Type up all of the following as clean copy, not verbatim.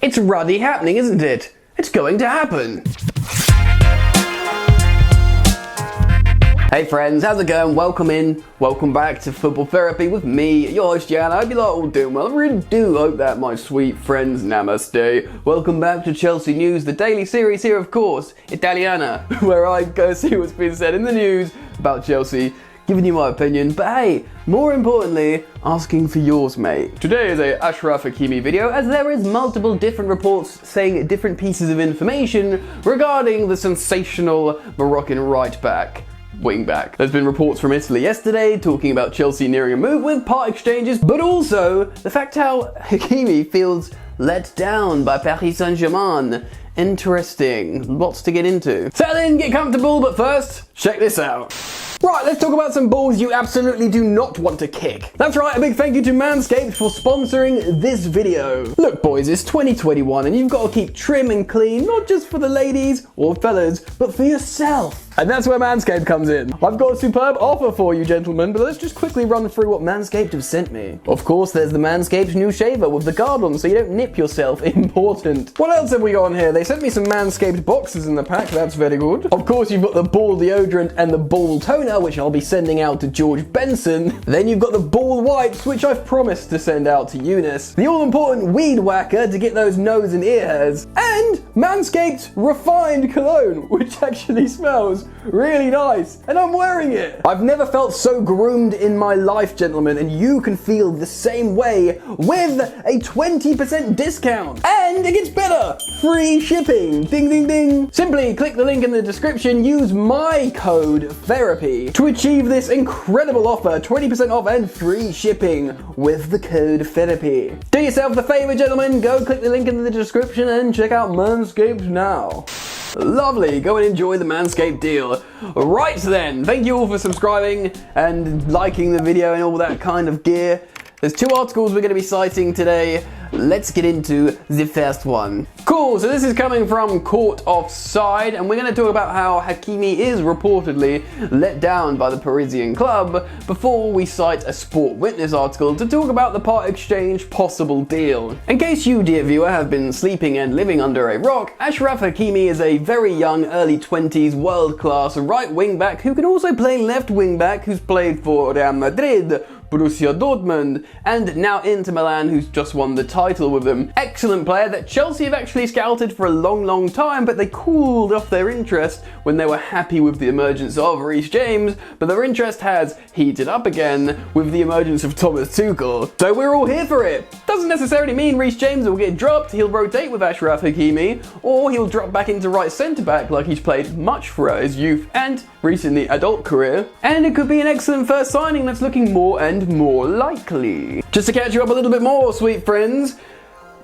It's ruddy happening, isn't it? It's going to happen. Hey friends, how's it going? Welcome back to Football Therapy with me, your host Jan. I hope you lot all doing well. I really do hope that, my sweet friends. Namaste. Welcome back to Chelsea News, the daily series here, of course, Italiana, where I go see what's been said in the news about Chelsea, giving you my opinion, but hey, more importantly, asking for yours, mate. Today is a Achraf Hakimi video, as there is multiple different reports saying different pieces of information regarding the sensational Moroccan right-back. Wing-back. There's been reports from Italy yesterday talking about Chelsea nearing a move with part exchanges, but also the fact how Hakimi feels let down by Paris Saint-Germain. Interesting. Lots to get into. Settle in, get comfortable, but first, check this out. Right, let's talk about some balls you absolutely do not want to kick. That's right, a big thank you to Manscaped for sponsoring this video. Look boys, it's 2021 and you've got to keep trim and clean, not just for the ladies or fellas, but for yourself. And that's where Manscaped comes in. I've got a superb offer for you gentlemen, but let's just quickly run through what Manscaped have sent me. Of course, there's the Manscaped new shaver with the guard on so you don't nip yourself, important. What else have we got on here? They sent me some Manscaped boxes in the pack, that's very good. Of course, you've got the ball deodorant and the ball toner, which I'll be sending out to George Benson. Then you've got the ball wipes, which I've promised to send out to Eunice. The all-important weed whacker to get those nose and ear hairs. And Manscaped refined cologne, which actually smells really nice, and I'm wearing it. I've never felt so groomed in my life, gentlemen, and you can feel the same way with a 20% discount. And it gets better, free shipping, ding ding ding. Simply click the link in the description, use my code THERAPY to achieve this incredible offer, 20% off and free shipping with the code THERAPY. Do yourself the favor, gentlemen, go click the link in the description and check out Manscaped now. Lovely, go and enjoy the Manscaped deal. Right then, thank you all for subscribing and liking the video and all that kind of gear. There's two articles we're going to be citing today. Let's get into the first one. Cool, so this is coming from Court Offside, and we're going to talk about how Hakimi is reportedly let down by the Parisian club before we cite a Sport Witness article to talk about the part exchange possible deal. In case you, dear viewer, have been sleeping and living under a rock, Achraf Hakimi is a very young, early 20s, world-class right wing-back who can also play left wing-back, who's played for Real Madrid, Borussia Dortmund, and now Inter Milan, who's just won the title with them. Excellent player that Chelsea have actually scouted for a long time, but they cooled off their interest when they were happy with the emergence of Reece James, but their interest has heated up again with the emergence of Thomas Tuchel. So we're all here for it. Doesn't necessarily mean Reece James will get dropped, he'll rotate with Achraf Hakimi, or he'll drop back into right centre-back like he's played much throughout his youth and recently adult career. And it could be an excellent first signing that's looking more and more likely. Just to catch you up a little bit more, sweet friends,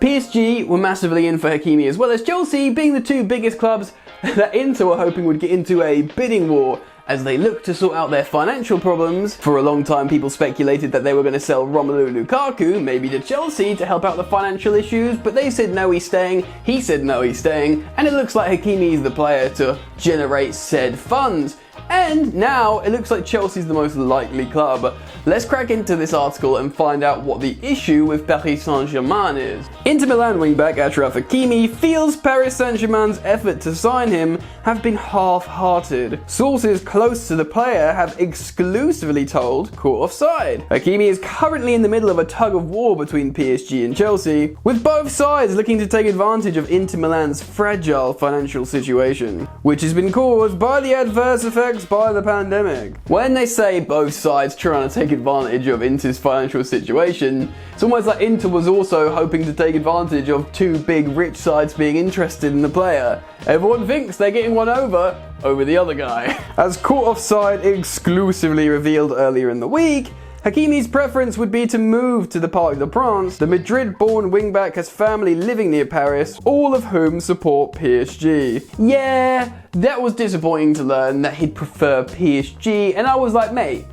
PSG were massively in for Hakimi, as well as Chelsea, being the two biggest clubs that Inter were hoping would get into a bidding war as they look to sort out their financial problems. For a long time, people speculated that they were going to sell Romelu Lukaku, maybe to Chelsea, to help out the financial issues, but they said no, he's staying, he said no, he's staying, and it looks like Hakimi is the player to generate said funds. And now it looks like Chelsea's the most likely club. Let's crack into this article and find out what the issue with Paris Saint-Germain is. Inter Milan wingback Achraf Hakimi feels Paris Saint-Germain's effort to sign him have been half-hearted. Sources close to the player have exclusively told Court Offside. Hakimi is currently in the middle of a tug-of-war between PSG and Chelsea, with both sides looking to take advantage of Inter Milan's fragile financial situation, which has been caused by the adverse effects by the pandemic. When they say both sides trying to take advantage of Inter's financial situation, it's almost like Inter was also hoping to take advantage of two big rich sides being interested in the player. Everyone thinks they're getting one over the other guy. As Court Offside exclusively revealed earlier in the week, Hakimi's preference would be to move to the Parc des Princes. The Madrid-born wingback has family living near Paris, all of whom support PSG. Yeah, that was disappointing to learn that he'd prefer PSG, and I was like, mate,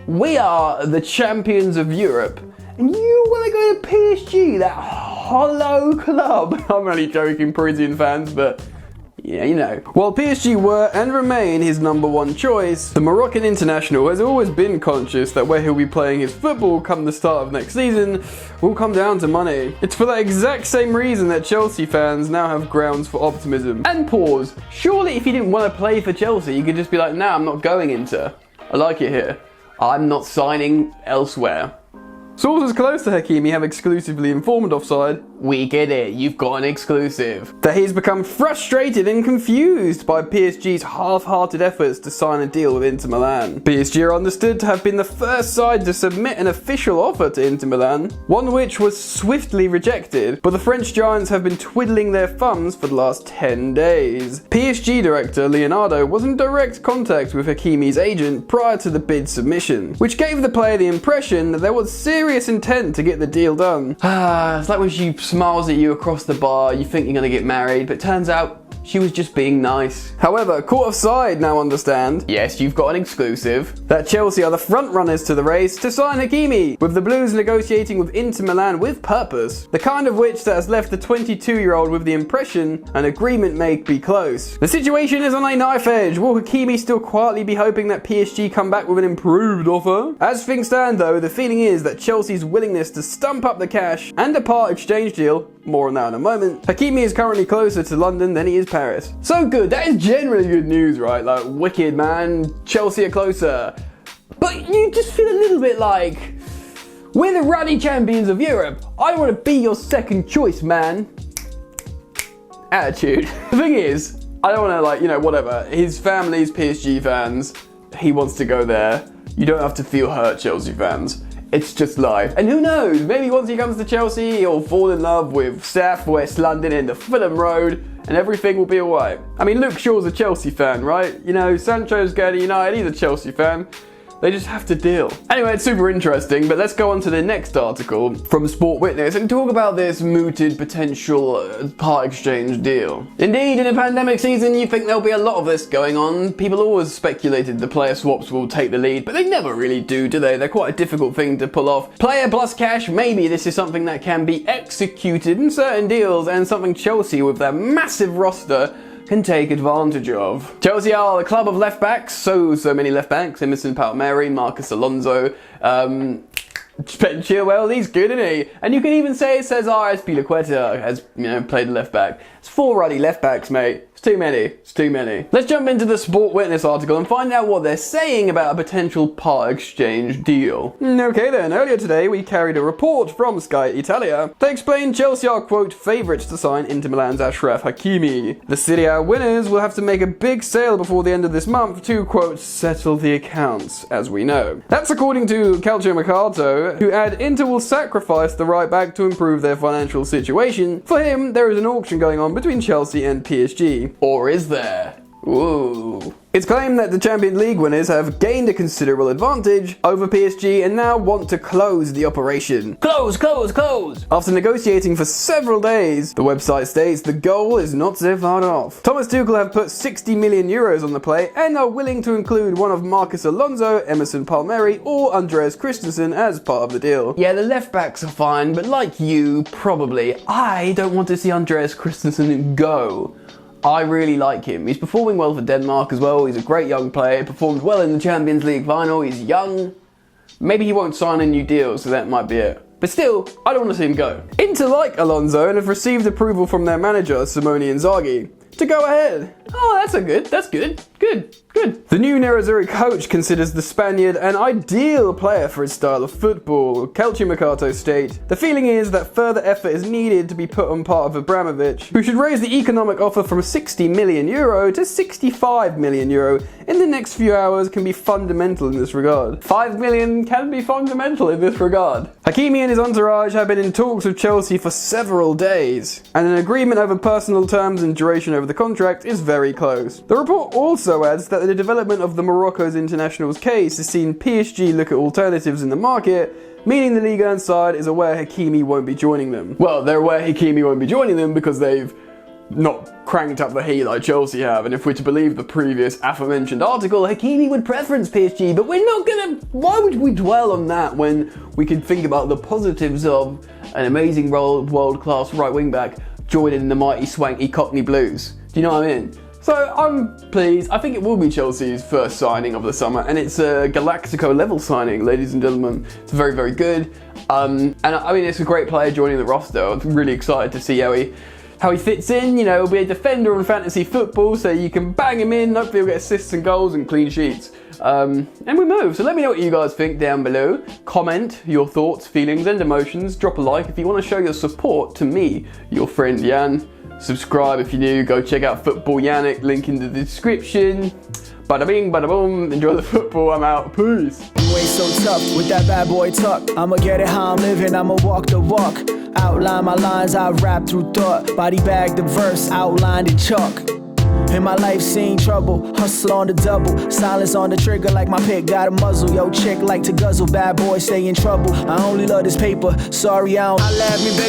we are the champions of Europe, and you want to go to PSG, that hollow club. I'm only joking, Parisian fans, but Yeah, you know. While PSG were and remain his number one choice, the Moroccan international has always been conscious that where he'll be playing his football come the start of next season will come down to money. It's for that exact same reason that Chelsea fans now have grounds for optimism. And pause. Surely if you didn't want to play for Chelsea, you could just be like, nah, I'm not going Inter. I like it here. I'm not signing elsewhere. Sources close to Hakimi have exclusively informed Offside, we get it, you've got an exclusive, that he's become frustrated and confused by PSG's half-hearted efforts to sign a deal with Inter Milan. PSG are understood to have been the first side to submit an official offer to Inter Milan, one which was swiftly rejected, but the French giants have been twiddling their thumbs for the last 10 days. PSG director Leonardo was in direct contact with Hakimi's agent prior to the bid submission, which gave the player the impression that there was serious intent to get the deal done. It's like when she smiles at you across the bar, you think you're gonna get married, but turns out she was just being nice. However, Court Offside now understand, yes, you've got an exclusive, that Chelsea are the front runners to the race to sign Hakimi, with the Blues negotiating with Inter Milan with purpose, the kind of which that has left the 22-year-old with the impression an agreement may be close. The situation is on a knife edge. Will Hakimi still quietly be hoping that PSG come back with an improved offer? As things stand though, the feeling is that Chelsea's willingness to stump up the cash and a part exchange deal, more on that in a moment, Hakimi is currently closer to London than he is Paris. So good, that is generally good news, right? Like, wicked, man, Chelsea are closer. But you just feel a little bit like, we're the ruddy champions of Europe. I want to be your second choice, man. Attitude. The thing is, I don't want to, like, you know, whatever. His family's PSG fans. He wants to go there. You don't have to feel hurt, Chelsea fans. It's just life. And who knows, maybe once he comes to Chelsea, he'll fall in love with South West London in the Fulham Road, and everything will be alright. I mean, Luke Shaw's a Chelsea fan, right? You know, Sancho's going to United, he's a Chelsea fan. They just have to deal. Anyway, it's super interesting, but let's go on to the next article from Sport Witness and talk about this mooted potential part exchange deal. Indeed, in a pandemic season, you think there'll be a lot of this going on. People always speculated the player swaps will take the lead, but they never really do they? They're quite a difficult thing to pull off. Player plus cash, maybe this is something that can be executed in certain deals, and something Chelsea, with their massive roster, can take advantage of. Chelsea are the club of left backs, so many left backs. Emerson Palmieri, Marcus Alonso, Ben Chilwell, he's good, isn't he? And you can even say Cesar Azpilicueta has, you know, played left back. It's 4 ruddy left backs, mate. It's too many. It's too many. Let's jump into the Sport Witness article and find out what they're saying about a potential part exchange deal. Okay then, earlier today we carried a report from Sky Italia. They explained Chelsea are, quote, favourites to sign Inter Milan's Achraf Hakimi. The Serie A winners will have to make a big sale before the end of this month to, quote, settle the accounts, as we know. That's according to Calcio Mercato, who add Inter will sacrifice the right back to improve their financial situation. For him, there is an auction going on between Chelsea and PSG. Or is there? Ooh. It's claimed that the Champions League winners have gained a considerable advantage over PSG and now want to close the operation. Close! After negotiating for several days, the website states the goal is not so far off. Thomas Tuchel have put 60 million euros on the plate and are willing to include one of Marcus Alonso, Emerson Palmieri or Andreas Christensen as part of the deal. Yeah, the left backs are fine, but like you, probably, I don't want to see Andreas Christensen go. I really like him. He's performing well for Denmark as well. He's a great young player. Performed well in the Champions League final. He's young. Maybe he won't sign a new deal, so that might be it. But still, I don't want to see him go. Inter like Alonso and have received approval from their manager, Simone Inzaghi, to go ahead. Oh, that's good. Good. The new Nerazzurri coach considers the Spaniard an ideal player for his style of football. Calcio Mercato state, the feeling is that further effort is needed to be put on part of Abramovich, who should raise the economic offer from 60 million euro to 65 million euro in the next few hours can be fundamental in this regard. 5 million can be fundamental in this regard. Hakimi and his entourage have been in talks with Chelsea for several days, and an agreement over personal terms and duration over the contract is very close. The report also adds that the development of the Morocco's international's case has seen PSG look at alternatives in the market, meaning the Ligue 1 side is aware Hakimi won't be joining them. Well, they're aware Hakimi won't be joining them because they've not cranked up the heat like Chelsea have, and if we're to believe the previous aforementioned article, Hakimi would preference PSG, but we're not gonna, why would we dwell on that when we can think about the positives of an amazing world-class right wing back joining the mighty swanky Cockney Blues. Do you know what I mean? So I'm pleased. I think it will be Chelsea's first signing of the summer, and it's a Galactico level signing, ladies and gentlemen. It's very, very good. And I mean, it's a great player joining the roster. I'm really excited to see how he fits in. You know, he'll be a defender on fantasy football, so you can bang him in. Hopefully he'll get assists and goals and clean sheets. And we move. So let me know what you guys think down below. Comment your thoughts, feelings and emotions. Drop a like if you want to show your support to me, your friend Jan. Subscribe if you're new. Go check out Football Yannick, link in the description. Bada bing, bada boom. Enjoy the football. I'm out. Peace. You ain't so tough with that bad boy tuck. I'ma get it how I'm living. I'ma walk the walk. Outline my lines, I rap through thought. Body bag the verse, outlined in chalk. In my life seen trouble, hustle on the double. Silence on the trigger like my pick got a muzzle. Yo, chick like to guzzle, bad boy stay in trouble. I only love this paper, sorry I don't. I laugh me, baby.